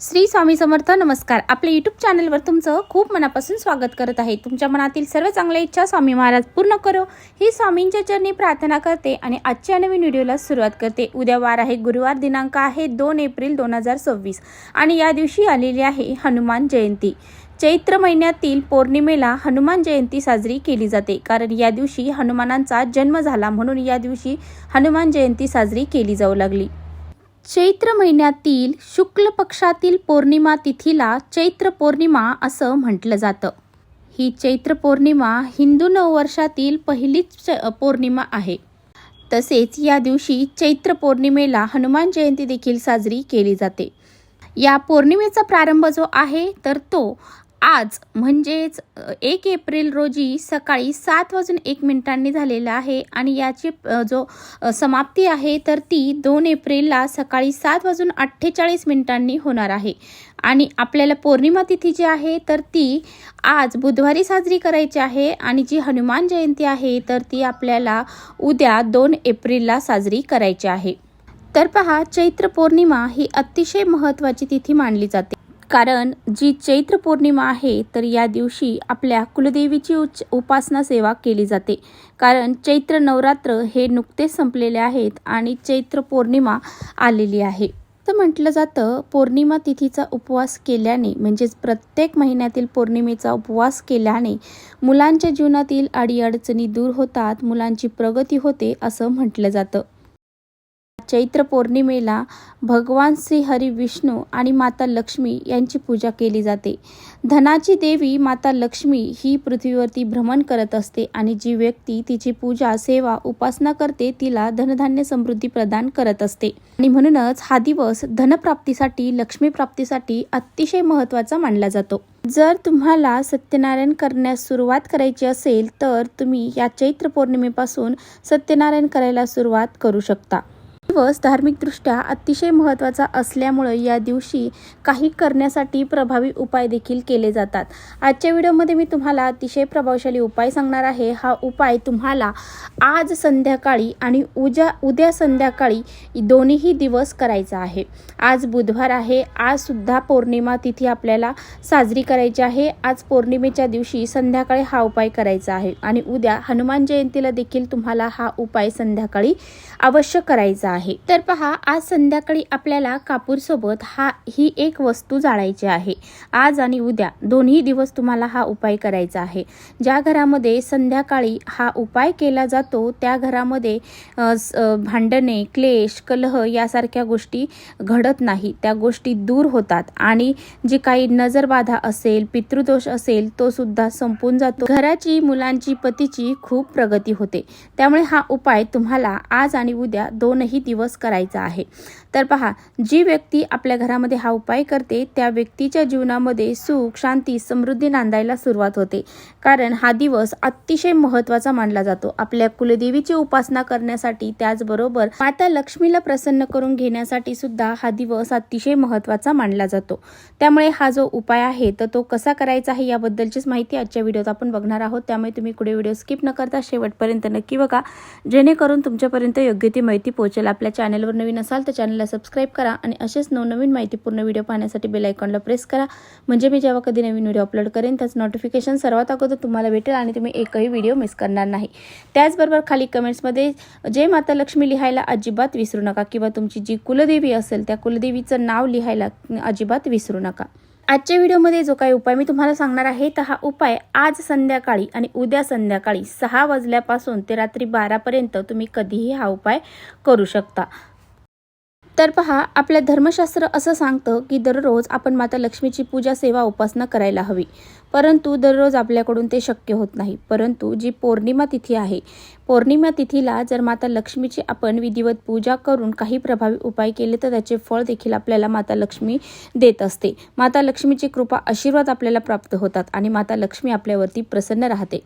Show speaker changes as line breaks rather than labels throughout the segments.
श्री स्वामी समर्थ. नमस्कार. आपल्या यूट्यूब चॅनलवर तुमचं खूप मनापासून स्वागत करत आहे. तुमच्या मनातील सर्व चांगल्या इच्छा स्वामी महाराज पूर्ण करो ही स्वामींच्या चरणी प्रार्थना करते आणि आजच्या नवीन व्हिडिओला सुरुवात करते. उद्या वार आहे गुरुवार, दिनांक आहे 2 एप्रिल 2026 आणि या दिवशी आलेली आहे हनुमान जयंती. चैत्र महिन्यातील पौर्णिमेला हनुमान जयंती साजरी केली जाते, कारण या दिवशी हनुमानांचा जन्म झाला, म्हणून या दिवशी हनुमान जयंती साजरी केली जाऊ लागली. चैत्र महिन्यातील शुक्ल पक्षातील पौर्णिमा तिथीला चैत्र पौर्णिमा असं म्हटलं जातं. ही चैत्र पौर्णिमा हिंदू नववर्षातील पहिलीच पौर्णिमा आहे. तसेच या दिवशी चैत्र पौर्णिमेला हनुमान जयंती देखील साजरी केली जाते. या पौर्णिमेचा प्रारंभ जो आहे तर तो आज म्हणजेच 1 एप्रिल रोजी सकाळी 7:01 झालेला आहे आणि याची जो समाप्ती आहे तर ती 2 एप्रिलला सकाळी 7:48 होणार आहे. आणि आपल्याला पौर्णिमा तिथी जी आहे तर ती आज बुधवारी साजरी करायची आहे आणि जी हनुमान जयंती आहे तर ती आपल्याला उद्या 2 एप्रिलला साजरी करायची आहे. तर पहा, चैत्र पौर्णिमा ही अतिशय महत्त्वाची तिथी मानली जाते, कारण जी चैत्र पौर्णिमा आहे तर या दिवशी आपल्या कुलदेवीची उपासना सेवा केली जाते. कारण चैत्र नवरात्र हे नुकतेच संपलेले आहेत आणि चैत्र पौर्णिमा आलेली आहे. तर म्हटलं जातं, पौर्णिमा तिथीचा उपवास केल्याने म्हणजेच प्रत्येक महिन्यातील पौर्णिमेचा उपवास केल्याने मुलांच्या जीवनातील अडीअडचणी दूर होतात, मुलांची प्रगती होते असं म्हटलं जातं. चैत्र पौर्णिमेला भगवान श्री हरी विष्णू आणि माता लक्ष्मी यांची पूजा केली जाते. धनाची देवी माता लक्ष्मी ही पृथ्वीवरती भ्रमण करत असते आणि जी व्यक्ती तिची पूजा सेवा उपासना करते तिला धनधान्य समृद्धी प्रदान करत असते. आणि म्हणूनच हा दिवस धनप्राप्तीसाठी लक्ष्मीप्राप्तीसाठी अतिशय महत्त्वाचा मानला जातो. जर तुम्हाला सत्यनारायण करण्यास सुरुवात करायची असेल तर तुम्ही या चैत्र पौर्णिमेपासून सत्यनारायण करायला सुरुवात करू शकता. दिवस धार्मिकदृष्ट्या अतिशय महत्त्वाचा असल्यामुळे या दिवशी काही करण्यासाठी प्रभावी उपाय देखील केले जातात. आजच्या व्हिडिओमध्ये मी तुम्हाला अतिशय प्रभावशाली उपाय सांगणार आहे. हा उपाय तुम्हाला आज संध्याकाळी आणि उद्या संध्याकाळी दोन्ही दिवस करायचा आहे. आज बुधवार आहे, आज सुद्धा पौर्णिमा तिथी आपल्याला साजरी करायची आहे. आज पौर्णिमेच्या दिवशी संध्याकाळी हा उपाय करायचा आहे आणि उद्या हनुमान जयंतीला देखील तुम्हाला हा उपाय संध्याकाळी अवश्य करायचा आहे. तर पहा, आज संध्याकाळी आपल्याला कापूरसोबत ही एक वस्तू जाळायची आहे. आज आणि उद्या दोन्ही दिवस तुम्हाला हा उपाय करायचा आहे. ज्या घरामध्ये संध्याकाळी हा उपाय केला जातो त्या घरामध्ये भांडणे, क्लेश, कलह यासारख्या गोष्टी घडत नाही, त्या गोष्टी दूर होतात आणि जी काही नजरबाधा असेल, पितृदोष असेल तो सुद्धा संपून जातो. घराची, मुलांची, पतीची खूप प्रगती होते. त्यामुळे हा उपाय तुम्हाला आज आणि उद्या दोनही दिवस करायचा आहे. तर पहा, जी व्यक्ती आपल्या घरामध्ये हा उपाय करते त्या व्यक्तीच्या जीवनामध्ये सुख, शांती, समृद्धी नांदायला सुरुवात होते. कारण हा दिवस अतिशय महत्त्वाचा मानला जातो आपल्या कुलदेवीची उपासना करण्यासाठी, त्याचबरोबर माता लक्ष्मीला प्रसन्न करून घेण्यासाठी सुद्धा हा दिवस अतिशय महत्त्वाचा मानला जातो. त्यामुळे हा जो उपाय आहे तर तो कसा करायचा आहे याबद्दलचीच माहिती आजच्या व्हिडिओत आपण बघणार आहोत. त्यामुळे तुम्ही पुढे व्हिडिओ स्किप न करता शेवटपर्यंत नक्की बघा, जेणेकरून तुमच्यापर्यंत योग्य ती माहिती पोहोचेल. आपल्या चॅनलवर नवीन असाल तर चॅनलला सबस्क्राईब करा आणि असेच नवनवीन माहितीपूर्ण व्हिडिओ पाहण्यासाठी बेल आयकॉनला प्रेस करा, म्हणजे मी जेव्हा कधी नवीन व्हिडिओ अपलोड करेन त्याचं नोटिफिकेशन सर्वात अगोदर तुम्हाला भेटेल आणि तुम्ही एकही व्हिडिओ मिस करणार नाही. त्याचबरोबर खाली कमेंट्समध्ये जय माता लक्ष्मी लिहायला अजिबात विसरू नका, किंवा तुमची जी कुलदेवी असेल त्या कुलदेवीचं नाव लिहायला अजिबात विसरू नका. आजच्या व्हिडिओमध्ये जो काही उपाय मी तुम्हाला सांगणार आहे तर हा उपाय आज संध्याकाळी आणि उद्या संध्याकाळी 6 वाजल्यापासून ते रात्री 12 पर्यंत तुम्ही कधीही हा उपाय करू शकता. तर पहा, आपल्या धर्मशास्त्र असं सांगतं की दररोज आपण माता लक्ष्मीची पूजा सेवा उपासना करायला हवी, परंतु दररोज आपल्याकडून ते शक्य होत नाही. परंतु जी पौर्णिमा तिथी आहे, पौर्णिमा तिथीला जर माता लक्ष्मीची आपण विधिवत पूजा करून काही प्रभावी उपाय केले तर त्याचे फळ देखील आपल्याला माता लक्ष्मी देत असते. माता लक्ष्मीची कृपा, आशीर्वाद आपल्याला प्राप्त होतात आणि माता लक्ष्मी आपल्यावरती प्रसन्न राहते.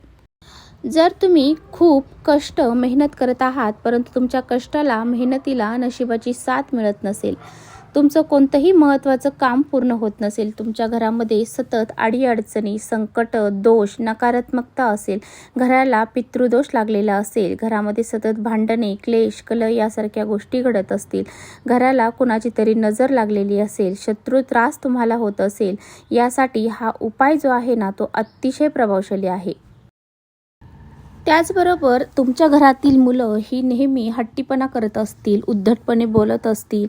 जर तुम्ही खूप कष्ट मेहनत करत आहात परंतु तुमच्या कष्टाला, मेहनतीला नशिबाची साथ मिळत नसेल तुमचं कोणतंही महत्त्वाचं काम पूर्ण होत नसेल, तुमच्या घरामध्ये सतत अडीअडचणी, संकट, दोष, नकारात्मकता असेल, घराला पितृदोष लागलेला असेल, घरामध्ये सतत भांडणे, क्लेश, कलह यासारख्या गोष्टी घडत असतील, घराला कुणाची तरी नजर लागलेली असेल, शत्रू त्रास तुम्हाला होत असेल, यासाठी हा उपाय जो आहे ना तो अतिशय प्रभावशाली आहे. त्याचबरोबर तुमच्या घरातील मुलं ही नेहमी हट्टीपणा करत असतील, उद्धटपणे बोलत असतील,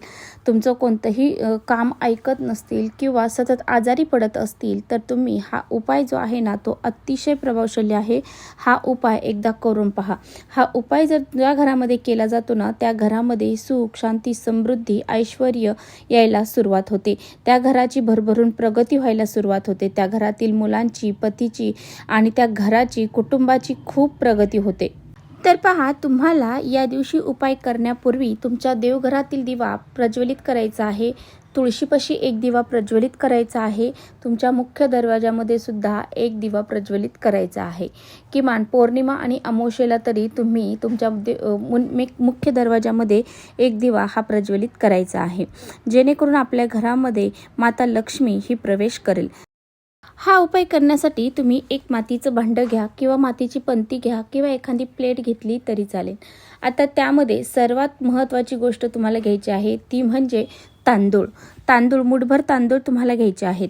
तुमचं कोणतंही काम ऐकत नसतील किंवा सतत आजारी पडत असतील, तर तुम्ही हा उपाय जो आहे ना तो अतिशय प्रभावशाली आहे. हा उपाय एकदा करून पहा. हा उपाय जर ज्या घरामध्ये केला जातो ना त्या घरामध्ये सुख, शांती, समृद्धी, ऐश्वर यायला सुरुवात होते. त्या घराची भरभरून प्रगती व्हायला सुरुवात होते. त्या घरातील मुलांची, पतीची आणि त्या घराची, कुटुंबाची खूप प्रगती होते. तर पहा, तुम्हाला या दिवशी उपाय करण्यापूर्वी तुमच्या देवघरातील दिवा प्रज्वलित करायचा आहे. तुळशीपाशी एक दिवा प्रज्वलित करायचा आहे. तुमच्या मुख्य दरवाजामध्ये सुद्धा एक दिवा प्रज्वलित करायचा आहे. किमान पौर्णिमा आणि अमावस्येला तरी तुम्ही तुमच्या मुख्य दरवाजामध्ये एक दिवा हा प्रज्वलित करायचा आहे, जेणेकरून आपल्या घरामध्ये माता लक्ष्मी ही प्रवेश करेल. हा उपाय करण्यासाठी तुम्ही एक मातीचं भांडं घ्या किंवा मातीची पंती घ्या किंवा एखादी प्लेट घेतली तरी चालेल. आता त्यामध्ये सर्वात महत्त्वाची गोष्ट तुम्हाला घ्यायची आहे ती म्हणजे तांदूळ मुठभर तांदूळ तुम्हाला घ्यायचे आहेत.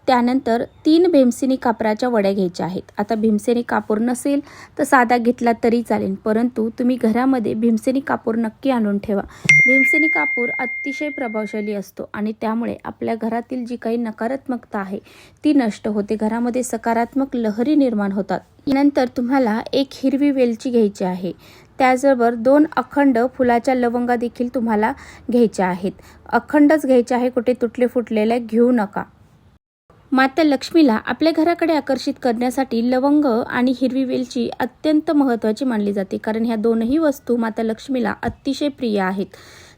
त्यानंतर 3 भीमसेनी कापराच्या वड्या घ्यायच्या आहेत. आता भीमसेनी कापूर नसेल तर साधा घेतला तरी चालेल, परंतु तुम्ही घरामध्ये भीमसेनी कापूर नक्की आणून ठेवा. भीमसेनी कापूर अतिशय प्रभावशाली असतो आणि त्यामुळे आपल्या घरातील जी काही नकारात्मकता आहे ती नष्ट होते. घरामध्ये सकारात्मक लहरी निर्माण होतात. नंतर तुम्हाला एक हिरवी वेलची घ्यायची आहे. त्याचबरोबर 2 अखंड फुलाच्या लवंगा देखील तुम्हाला घ्यायच्या आहेत. अखंडच घ्यायचे आहे, कुठे तुटले फुटलेले घेऊ नका. माता लक्ष्मीला आपल्या घराकडे आकर्षित करण्यासाठी लवंग आणि हिरवी वेलची अत्यंत महत्त्वाची मानली जाते, कारण ह्या दोनही वस्तू माता लक्ष्मीला अतिशय प्रिय आहेत.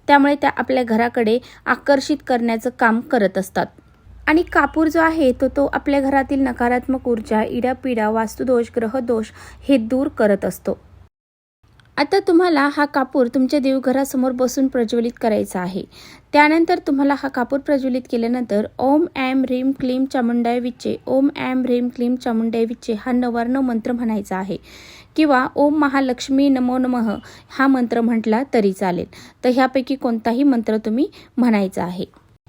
त्यामुळे त्या आपल्या घराकडे आकर्षित करण्याचं काम करत असतात. आणि कापूर जो आहे तो आपल्या घरातील नकारात्मक ऊर्जा, इडापिडा, वास्तुदोष, ग्रहदोष हे दूर करत असतो. आता तुम्हाला हा कापूर तुमच्या देवघरासमोर बसून प्रज्वलित करायचा आहे. त्यानंतर तुम्हाला हा कापूर प्रज्वलित केल्यानंतर ओम ऐं ह्रीं क्लीं चामुंडाय विच्चे, ओम ऐं ह्रीं क्लीं चामुंडाय विच्चे हा नवार्णव मंत्र म्हणायचा आहे किंवा ओम महालक्ष्मी नमो नमः हा मंत्र म्हटला तरी चालेल. तर ह्यापैकी कोणताही मंत्र तुम्ही म्हणायचा आहे.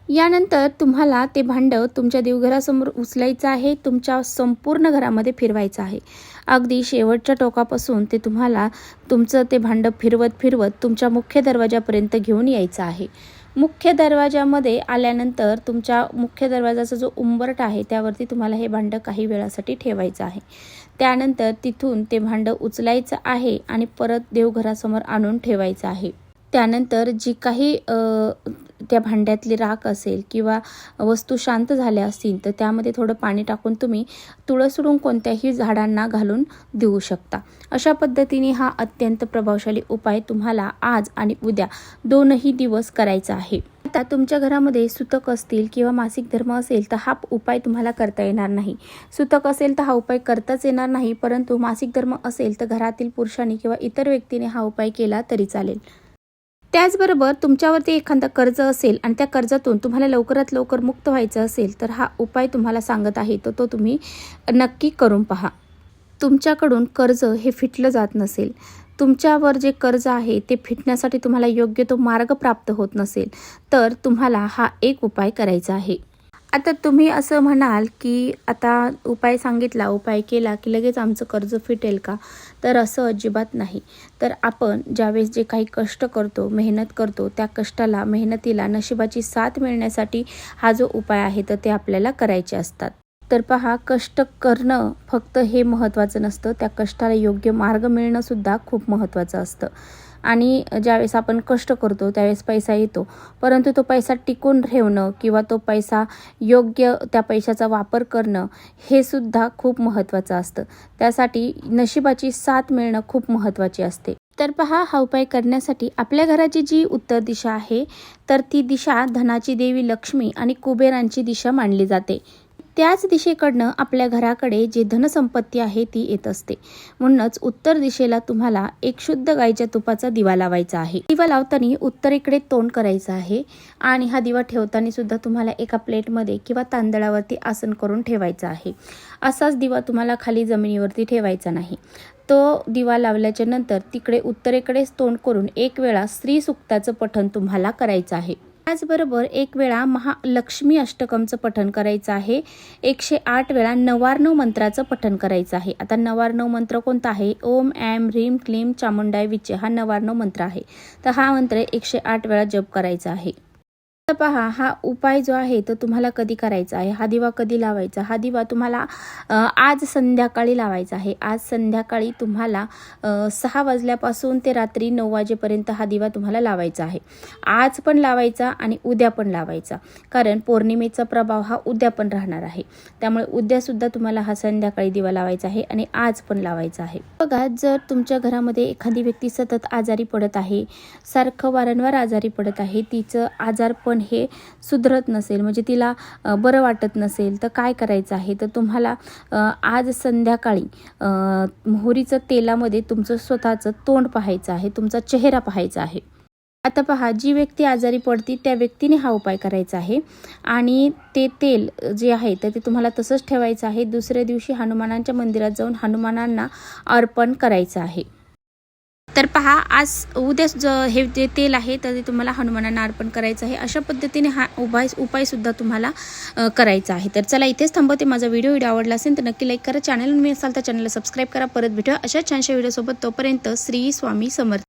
यानंतर तुम्हाला ते भांडं तुमच्या देवघरासमोर उचलायचं आहे, तुमच्या संपूर्ण घरामध्ये फिरवायचं आहे. अगदी शेवटच्या टोकापासून ते तुम्हाला तुमचं ते भांडं फिरवत तुमच्या मुख्य दरवाजापर्यंत घेऊन यायचं आहे. मुख्य दरवाजामध्ये आल्यानंतर तुमच्या मुख्य दरवाजाचा जो उंबरठा आहे त्यावरती तुम्हाला हे भांडं काही वेळासाठी ठेवायचं आहे. त्यानंतर तिथून ते भांडं उचलायचं आहे आणि परत देवघरासमोर आणून ठेवायचं आहे. त्यानंतर जी काही त्या भांड्यातली राख असेल किंवा वस्तू शांत झाल्या असतील तर त्यामध्ये थोडं पाणी टाकून तुम्ही तुळस सोडून कोणत्याही झाडांना घालून देऊ शकता. अशा पद्धतीने हा अत्यंत प्रभावशाली उपाय तुम्हाला आज आणि उद्या 2ही दिवस करायचा आहे. आता तुमच्या घरामध्ये सुतक असतील किंवा मासिक धर्म असेल तर हा उपाय तुम्हाला करता येणार नाही. सुतक असेल तर हा उपाय करताच येणार नाही, परंतु मासिक धर्म असेल तर घरातील पुरुषांनी किंवा इतर व्यक्तीने हा उपाय केला तरी चालेल. त्याचबरोबर तुमच्यावरती एखादा कर्ज असेल आणि त्या कर्जातून तुम्हाला लवकरात लवकर मुक्त व्हायचं असेल तर हा उपाय तुम्हाला सांगत आहे तो तुम्ही नक्की करून पहा. तुमच्याकडून कर्ज हे फिटलं जात नसेल, तुमच्यावर जे कर्ज आहे ते फिटण्यासाठी तुम्हाला योग्य तो मार्ग प्राप्त होत नसेल तर तुम्हाला हा एक उपाय करायचा आहे. आता तुम्ही असं म्हणाल की आता उपाय सांगितला, उपाय केला की लगेच आमचं कर्ज फिटेल का? तर असं अजिबात नाही. तर आपण ज्यावेळेस जे काही कष्ट करतो, मेहनत करतो, त्या कष्टाला, मेहनतीला नशिबाची साथ मिळण्यासाठी हा जो उपाय आहे तर ते आपल्याला करायचे असतात. तर पहा, कष्ट करणं फक्त हे महत्त्वाचं नसतं, त्या कष्टाला योग्य मार्ग मिळणं सुद्धा खूप महत्त्वाचं असतं. आणि ज्यावेळेस आपण कष्ट करतो त्यावेळेस पैसा येतो, परंतु तो पैसा टिकून ठेवणं किंवा तो पैसा योग्य त्या पैशाचा वापर करणं हे सुद्धा खूप महत्त्वाचं असतं. त्यासाठी नशिबाची साथ मिळणं खूप महत्त्वाची असते. तर पहा, हा उपाय करण्यासाठी आपल्या घराची जी उत्तर दिशा आहे तर ती दिशा धनाची देवी लक्ष्मी आणि कुबेरांची दिशा मानली जाते. त्याच दिशेकडनं आपल्या घराकडे जे धनसंपत्ती आहे ती येत असते. म्हणूनच उत्तर दिशेला तुम्हाला एक शुद्ध गाईच्या तुपाचा दिवा लावायचा आहे. दिवा लावताना उत्तरेकडे तोंड करायचं आहे आणि हा दिवा ठेवताना सुद्धा तुम्हाला एका प्लेटमध्ये किंवा तांदळावरती आसन करून ठेवायचा आहे. असाच दिवा तुम्हाला खाली जमिनीवरती ठेवायचा नाही. तो दिवा लावल्याच्या नंतर तिकडे उत्तरेकडेच तोंड करून एक वेळा श्री सूक्ताचं पठण तुम्हाला करायचं आहे. त्याचबरोबर एक वेळा महालक्ष्मी अष्टकमचं पठण करायचं आहे. 108 वेळा नवार्णव मंत्राचं पठण करायचं आहे. आता नवार्णव मंत्र कोणता आहे? ओम ऐं ह्रीं क्लीं चामुंडाय विचे हा नवार्णव मंत्र आहे. तर हा मंत्र 108 वेळा जप करायचा आहे. तर पहा, हा उपाय जो आहे तो तुम्हाला कधी करायचा आहे, हा दिवा कधी लावायचा? हा दिवा तुम्हाला आज संध्याकाळी लावायचा आहे. आज संध्याकाळी तुम्हाला 6 वाजल्यापासून ते रात्री 9 वाजेपर्यंत हा दिवा तुम्हाला लावायचा आहे. आज पण लावायचा आणि उद्या पण लावायचा, कारण पौर्णिमेचा प्रभाव हा उद्या पण राहणार आहे. त्यामुळे उद्यासुद्धा तुम्हाला हा संध्याकाळी दिवा लावायचा आहे आणि आज पण लावायचा आहे. बघा, जर तुमच्या घरामध्ये एखादी व्यक्ती सतत आजारी पडत आहे, सारखं वारंवार आजारी पडत आहे, तिचं आजारपण हे सुधरत नसेल, म्हणजे तिला बरं वाटत नसेल, तर काय करायचं आहे? तर तुम्हाला आज संध्याकाळी मोहरीचं तेलामध्ये तुमचं स्वतःचं तोंड पाहायचं आहे, तुमचा चेहरा पाहायचा आहे. आता पहा, जी व्यक्ती आजारी पडती त्या व्यक्तीने हा उपाय करायचा आहे आणि ते तेल जे आहे तर ते तुम्हाला तसंच ठेवायचं आहे. दुसऱ्या दिवशी हनुमानांच्या मंदिरात जाऊन हनुमानांना अर्पण करायचं आहे. तर पहा, आज उद्या हे जे तेल आहे तर ते तुम्हाला हनुमानांना अर्पण करायचं आहे. अशा पद्धतीने हा उपायसुद्धा तुम्हाला करायचा आहे. तर चला, इथेच थांबवते. माझा व्हिडिओ आवडला असेल तर नक्की लाईक करा. चॅनल नवीन असाल तर चॅनलला सबस्क्राईब करा. परत भेटूया अशा छानशा व्हिडिओसोबत. तोपर्यंत श्री स्वामी समर्थ.